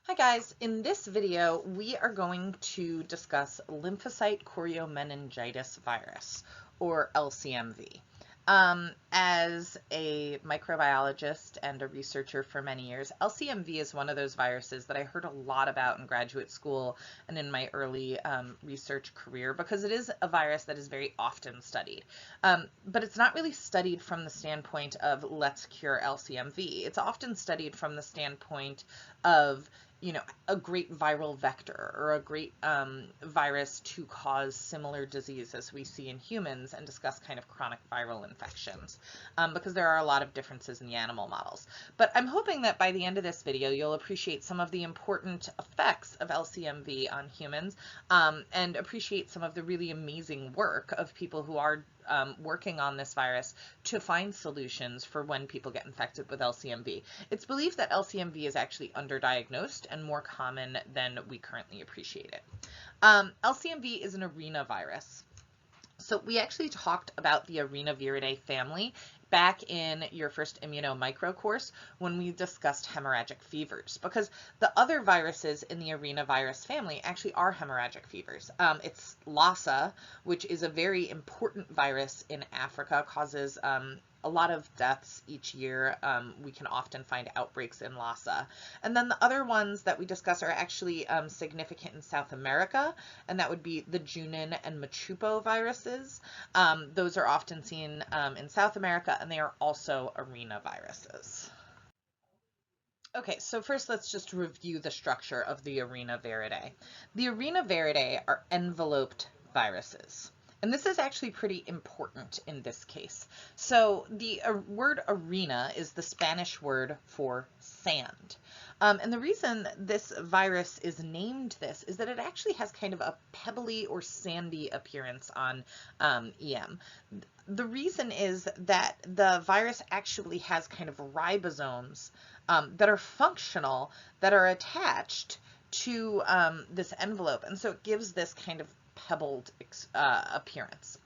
Hi guys, in this video we are going to discuss lymphocyte choriomeningitis virus, or LCMV. As a microbiologist and a researcher for many years, LCMV is one of those viruses that I heard a lot about in graduate school and in my early research career because it is a virus that is very often studied. But it's not really studied from the standpoint of let's cure LCMV. It's often studied from the standpoint of a great viral vector or a great virus to cause similar disease as we see in humans and discuss kind of chronic viral infections because there are a lot of differences in the animal models. But I'm hoping that by the end of this video, you'll appreciate some of the important effects of LCMV on humans and appreciate some of the really amazing work of people who are working on this virus to find solutions for when people get infected with LCMV. It's believed that LCMV is actually underdiagnosed and more common than we currently appreciate it. LCMV is an arenavirus. So we actually talked about the Arenaviridae family back in your first immunomicro course when we discussed hemorrhagic fevers, because the other viruses in the arenavirus family actually are hemorrhagic fevers. It's Lassa, which is a very important virus in Africa, causes a lot of deaths each year. We can often find outbreaks in Lassa. And then the other ones that we discuss are actually significant in South America, and that would be the Junin and Machupo viruses. Those are often seen in South America, and they are also arenaviruses. Okay, so first let's just review the structure of the Arenaviridae. The Arenaviridae are enveloped viruses. And this is actually pretty important in this case. So the word arena is the Spanish word for sand. And the reason this virus is named this is that it actually has kind of a pebbly or sandy appearance on EM. The reason is that the virus actually has kind of ribosomes that are functional, that are attached to this envelope. And so it gives this kind of pebbled appearance.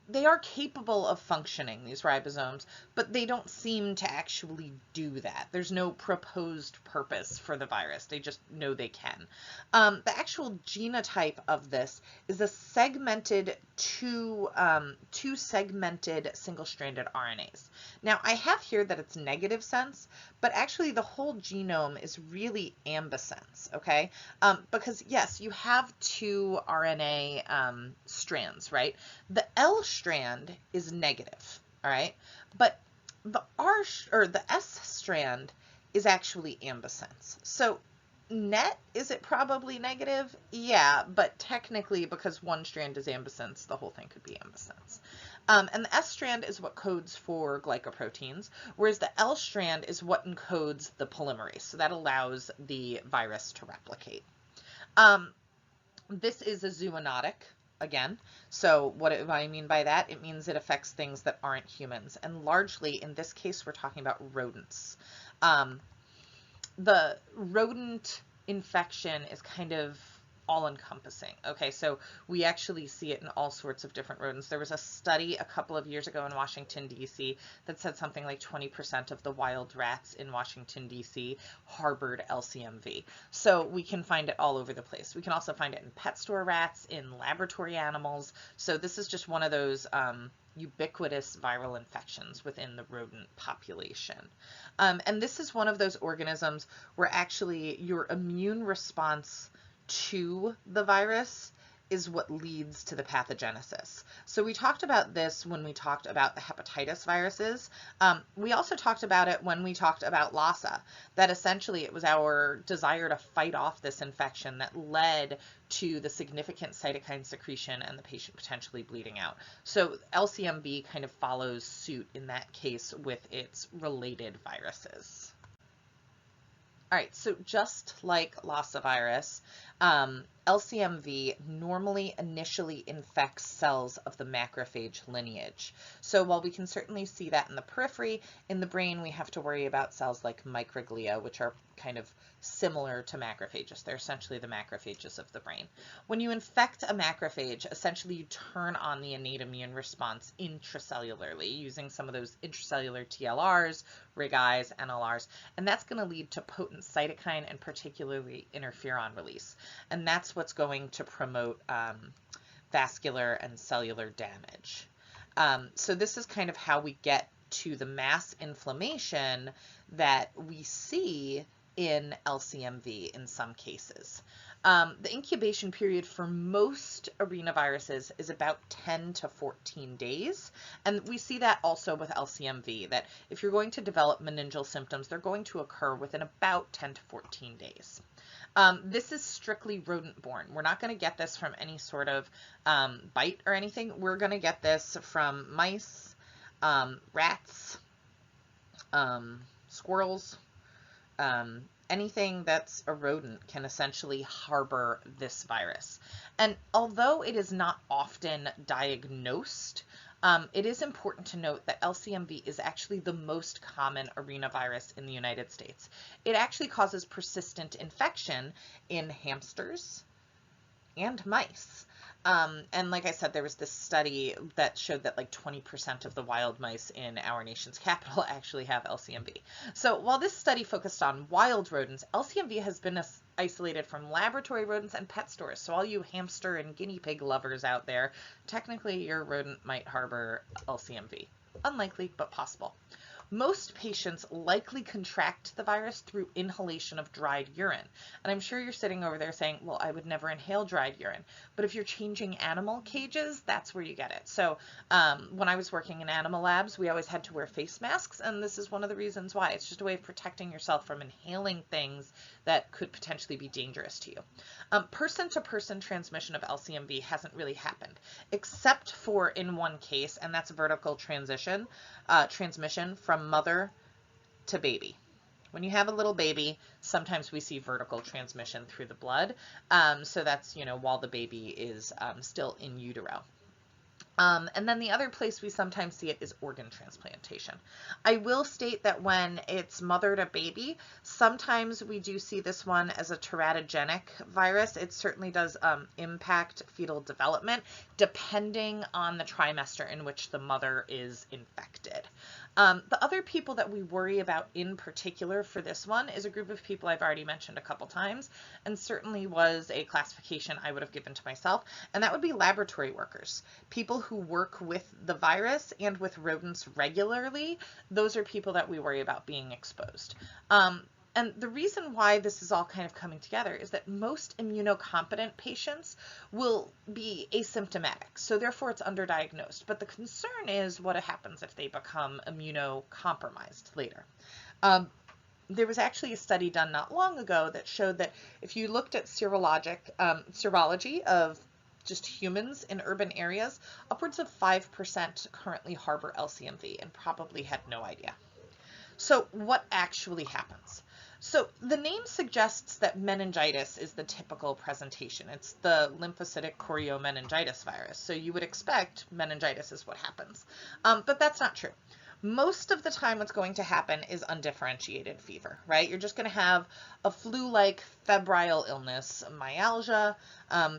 They are capable of functioning, these ribosomes, but they don't seem to actually do that. There's no proposed purpose for the virus. They just know they can. The actual genotype of this is a segmented two segmented single-stranded RNAs. Now, I have here that it's negative sense, but actually the whole genome is really ambisense, okay? Because yes, you have two RNA strands, right? The L strand is negative, all right? But the S strand is actually ambisense. So net, is it probably negative? Yeah, but technically, because one strand is ambisense, the whole thing could be ambisense. And the S strand is what codes for glycoproteins, whereas the L strand is what encodes the polymerase. So that allows the virus to replicate. This is a zoonotic. Again, so what do I mean by that? It means it affects things that aren't humans, and largely in this case we're talking about rodents. The rodent infection is kind of all-encompassing. Okay, so we actually see it in all sorts of different rodents. There was a study a couple of years ago in Washington, D.C. that said something like 20% of the wild rats in Washington, D.C. harbored LCMV. So we can find it all over the place. We can also find it in pet store rats, in laboratory animals. So this is just one of those ubiquitous viral infections within the rodent population. And this is one of those organisms where actually your immune response to the virus is what leads to the pathogenesis. So we talked about this when we talked about the hepatitis viruses. We also talked about it when we talked about Lassa, that essentially it was our desire to fight off this infection that led to the significant cytokine secretion and the patient potentially bleeding out. So LCMV kind of follows suit in that case with its related viruses. All right, so just like Lassa virus, LCMV normally initially infects cells of the macrophage lineage. So while we can certainly see that in the periphery, in the brain we have to worry about cells like microglia, which are kind of similar to macrophages. They're essentially the macrophages of the brain. When you infect a macrophage, essentially you turn on the innate immune response intracellularly using some of those intracellular TLRs, RIG-Is, NLRs, and that's going to lead to potent cytokine and particularly interferon release. And that's what's going to promote vascular and cellular damage. So this is kind of how we get to the mass inflammation that we see in LCMV in some cases. The incubation period for most arenaviruses is about 10 to 14 days. And we see that also with LCMV, that if you're going to develop meningeal symptoms, they're going to occur within about 10 to 14 days. This is strictly rodent-borne. We're not going to get this from any sort of bite or anything. We're going to get this from mice, rats, squirrels, anything that's a rodent can essentially harbor this virus. And although it is not often diagnosed, it is important to note that LCMV is actually the most common arenavirus in the United States. It actually causes persistent infection in hamsters and mice. And like I said, there was this study that showed that like 20% of the wild mice in our nation's capital actually have LCMV. So while this study focused on wild rodents, LCMV has been isolated from laboratory rodents and pet stores. So all you hamster and guinea pig lovers out there, technically your rodent might harbor LCMV. Unlikely, but possible. Most patients likely contract the virus through inhalation of dried urine. And I'm sure you're sitting over there saying, well, I would never inhale dried urine. But if you're changing animal cages, that's where you get it. So when I was working in animal labs, we always had to wear face masks. And this is one of the reasons why. It's just a way of protecting yourself from inhaling things that could potentially be dangerous to you. Person-to-person transmission of LCMV hasn't really happened, except for in one case, and that's vertical transmission from mother to baby. When you have a little baby, sometimes we see vertical transmission through the blood. So that's, while the baby is still in utero. And then the other place we sometimes see it is organ transplantation. I will state that when it's mother to baby, sometimes we do see this one as a teratogenic virus. It certainly does impact fetal development depending on the trimester in which the mother is infected. The other people that we worry about in particular for this one is a group of people I've already mentioned a couple times, and certainly was a classification I would have given to myself, and that would be laboratory workers. People who work with the virus and with rodents regularly, those are people that we worry about being exposed. And the reason why this is all kind of coming together is that most immunocompetent patients will be asymptomatic, so therefore it's underdiagnosed. But the concern is what happens if they become immunocompromised later. There was actually a study done not long ago that showed that if you looked at serology of just humans in urban areas, upwards of 5% currently harbor LCMV and probably had no idea. So what actually happens? So the name suggests that meningitis is the typical presentation. It's the lymphocytic choriomeningitis virus. So you would expect meningitis is what happens. But that's not true. Most of the time what's going to happen is undifferentiated fever, right? You're just going to have a flu-like febrile illness, myalgia,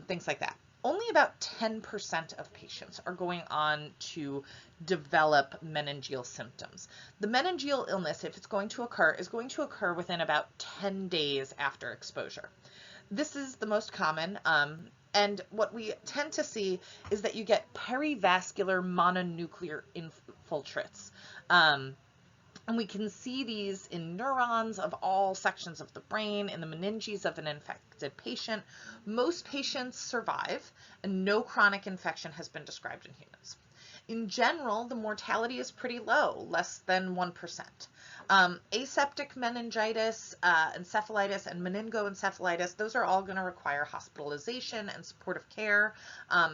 things like that. Only about 10% of patients are going on to develop meningeal symptoms. The meningeal illness, if it's going to occur, is going to occur within about 10 days after exposure. This is the most common, and what we tend to see is that you get perivascular mononuclear infiltrates. And we can see these in neurons of all sections of the brain, in the meninges of an infected patient. Most patients survive, and no chronic infection has been described in humans. In general, the mortality is pretty low, less than 1%. Aseptic meningitis, encephalitis, and meningoencephalitis, those are all going to require hospitalization and supportive care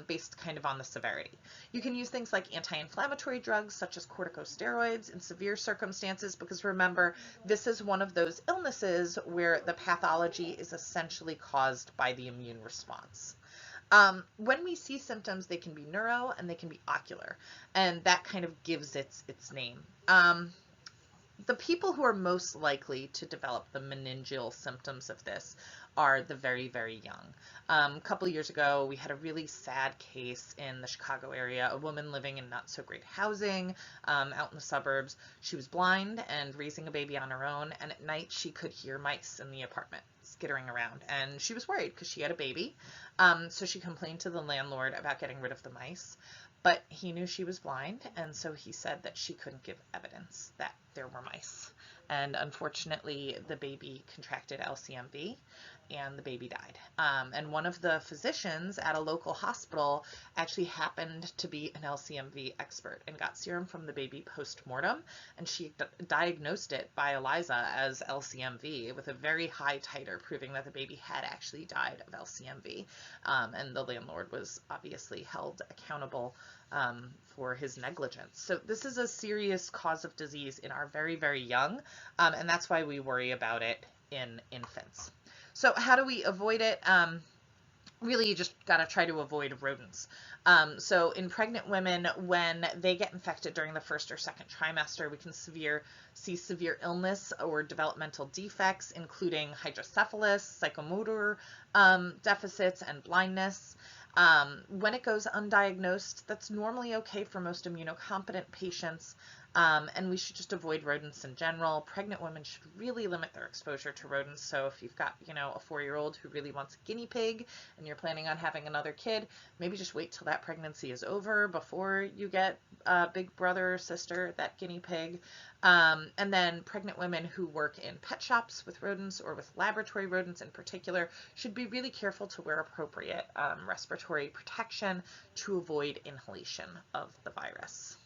based kind of on the severity. You can use things like anti-inflammatory drugs such as corticosteroids in severe circumstances, because remember, this is one of those illnesses where the pathology is essentially caused by the immune response. When we see symptoms, they can be neuro and they can be ocular, and that kind of gives its name. The people who are most likely to develop the meningeal symptoms of this are the very, very young. A couple of years ago, we had a really sad case in the Chicago area, a woman living in not so great housing out in the suburbs. She was blind and raising a baby on her own, and at night she could hear mice in the apartment skittering around, and she was worried because she had a baby. So she complained to the landlord about getting rid of the mice. But he knew she was blind, and so he said that she couldn't give evidence that there were mice. And unfortunately, the baby contracted LCMV, and the baby died. And one of the physicians at a local hospital actually happened to be an LCMV expert and got serum from the baby post-mortem, and she diagnosed it by ELISA as LCMV with a very high titer, proving that the baby had actually died of LCMV. And the landlord was obviously held accountable for his negligence. So this is a serious cause of disease in our very, very young, and that's why we worry about it in infants. So how do we avoid it? Really, you just got to try to avoid rodents. So in pregnant women, when they get infected during the first or second trimester, we can see severe illness or developmental defects, including hydrocephalus, psychomotor deficits, and blindness. When it goes undiagnosed, that's normally okay for most immunocompetent patients, and we should just avoid rodents in general. Pregnant women should really limit their exposure to rodents. So if you've got, a 4-year-old who really wants a guinea pig and you're planning on having another kid, maybe just wait till that pregnancy is over before you get big brother or sister, that guinea pig. And then pregnant women who work in pet shops with rodents or with laboratory rodents in particular should be really careful to wear appropriate respiratory protection to avoid inhalation of the virus.